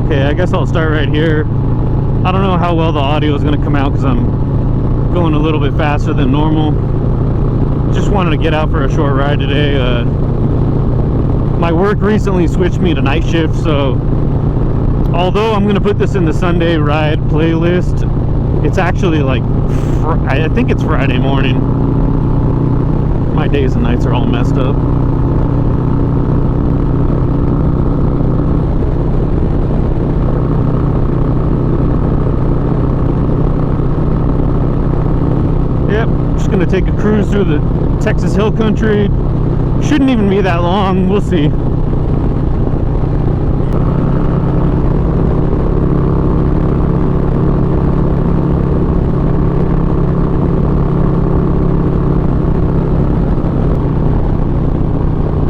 Okay, I guess I'll start right here. I don't know how well the audio is going to come out because I'm going a little bit faster than normal. Just wanted to get out for a short ride today. My work recently switched me to night shift, so although I'm going to put this in the Sunday ride playlist, it's actually like, I think it's Friday morning. My days and nights are all messed up. Gonna take a cruise through the Texas Hill Country. Shouldn't even be that long, we'll see.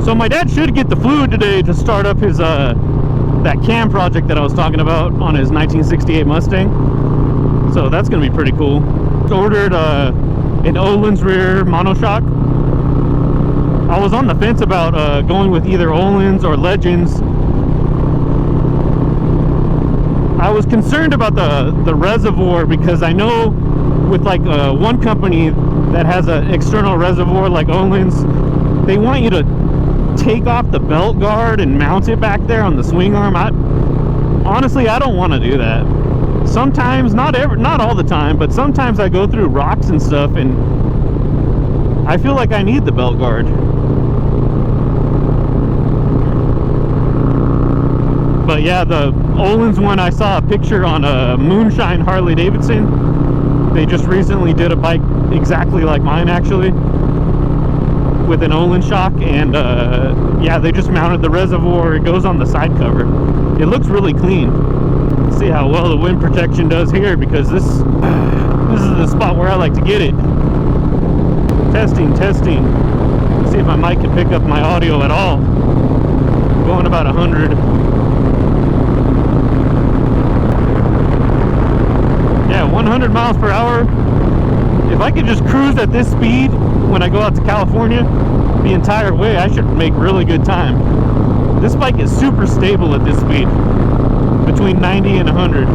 So my dad should get the fluid today to start up his that cam project that I was talking about on his 1968 Mustang. So that's gonna be pretty cool. Ordered an Ohlin's rear monoshock. I was on the fence about going with either Ohlin's or Legends. I was concerned about the reservoir because I know with like one company that has an external reservoir like Ohlin's, they want you to take off the belt guard and mount it back there on the swing arm. Honestly, I don't want to do that. Sometimes, not all the time, but sometimes I go through rocks and stuff and I feel like I need the belt guard. But yeah, the Ohlin's one, I saw a picture on a Moonshine Harley Davidson. They just recently did a bike exactly like mine actually, with an Ohlin shock, and yeah, they just mounted the reservoir. It goes on the side cover. It looks really clean. See how well the wind protection does here, because this is the spot where I like to get it. Testing. See if my mic can pick up my audio at all. I'm going about 100. Yeah, 100 miles per hour. If I could just cruise at this speed when I go out to California the entire way, I should make really good time. This bike is super stable at this speed. Between 90 and 100.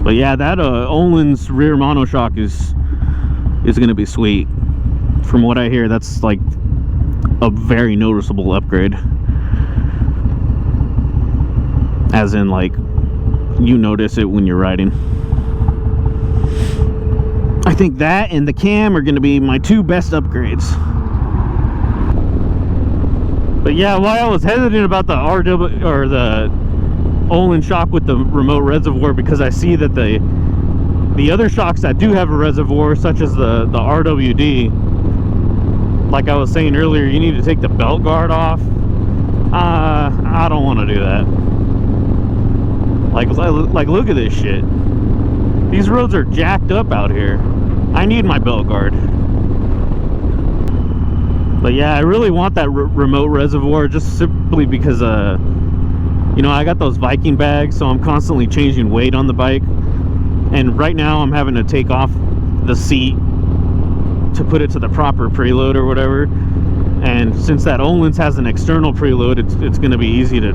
But yeah, that Ohlin's rear monoshock is going to be sweet. From what I hear, that's like a very noticeable upgrade. As in, like, you notice it when you're riding. I think that and the cam are going to be my two best upgrades. But yeah, while I was hesitant about the RW or the Ohlin shock with the remote reservoir, because I see that the other shocks that do have a reservoir, such as the RWD, like I was saying earlier, you need to take the belt guard off. I don't want to do that. Like look at this shit. These roads are jacked up out here. I need my belt guard. But yeah, I really want that remote reservoir, just simply because you know, I got those Viking bags, so I'm constantly changing weight on the bike, and right now I'm having to take off the seat to put it to the proper preload or whatever. And since that Ohlin's has an external preload, it's going to be easy to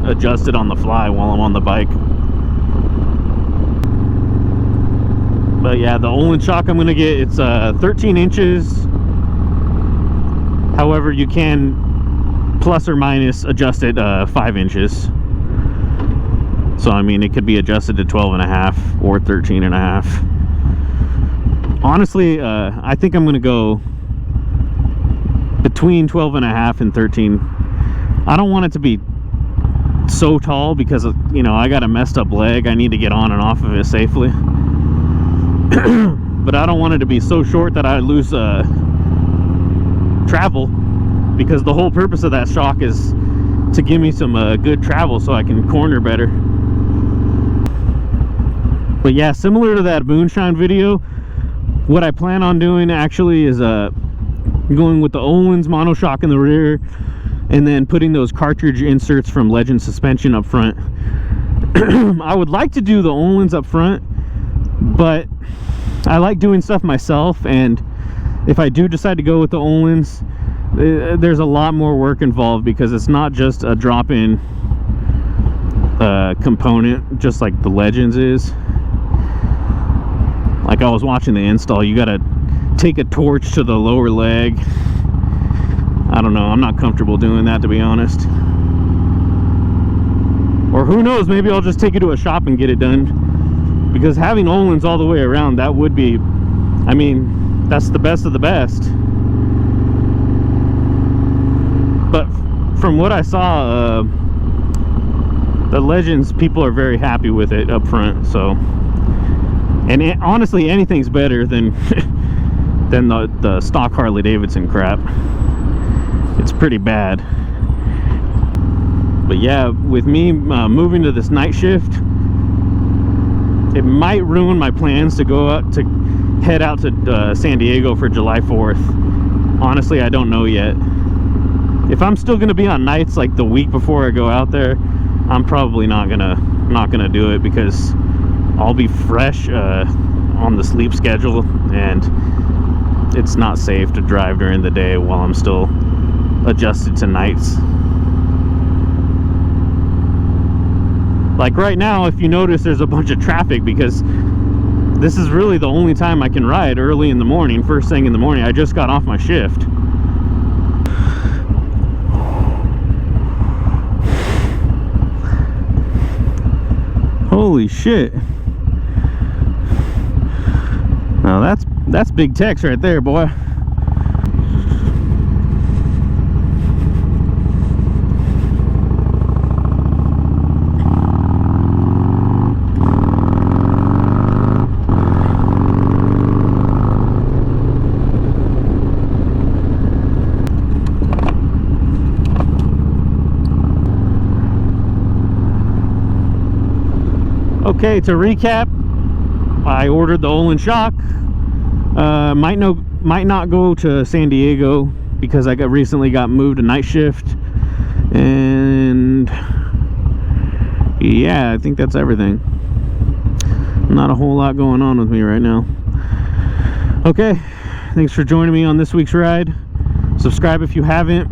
adjust it on the fly while I'm on the bike. But yeah, the Ohlin shock I'm going to get, it's 13 inches. However, you can plus or minus adjust it 5 inches. So I mean, it could be adjusted to 12.5 or 13.5. Honestly, I think I'm going to go between 12.5 and 13. I don't want it to be so tall because, you know, I got a messed up leg. I need to get on and off of it safely. But I don't want it to be so short that I lose travel, because the whole purpose of that shock is to give me some good travel so I can corner better. But yeah, similar to that Moonshine video, what I plan on doing actually is going with the Ohlin's monoshock in the rear, and then putting those cartridge inserts from Legend suspension up front. I would like to do the Ohlin's up front, but I like doing stuff myself, and if I do decide to go with the Ohlins, there's a lot more work involved, because it's not just a drop-in component just like the Legends is. Like, I was watching the install, you gotta take a torch to the lower leg. I don't know, I'm not comfortable doing that, to be honest. Or who knows, maybe I'll just take it to a shop and get it done, because having Ohlins all the way around, that would be, I mean, that's the best of the best. But from what I saw, the Legends, people are very happy with it up front. So, and honestly, anything's better than than the stock Harley Davidson crap. It's pretty bad. But yeah, with me moving to this night shift, it might ruin my plans to go out to head out to San Diego for July 4th. Honestly, I don't know yet. If I'm still gonna be on nights like the week before I go out there, I'm probably not gonna do it, because I'll be fresh on the sleep schedule, and it's not safe to drive during the day while I'm still adjusted to nights. Like right now, if you notice, there's a bunch of traffic, because this is really the only time I can ride early in the morning, first thing in the morning. I just got off my shift. Holy shit. Now that's big text right there, boy. Okay, to recap, I ordered the Ohlin shock. Might not go to San Diego, because I recently got moved to night shift. And yeah, I think that's everything. Not a whole lot going on with me right now. Okay, thanks for joining me on this week's ride. Subscribe if you haven't.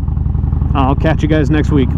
I'll catch you guys next week.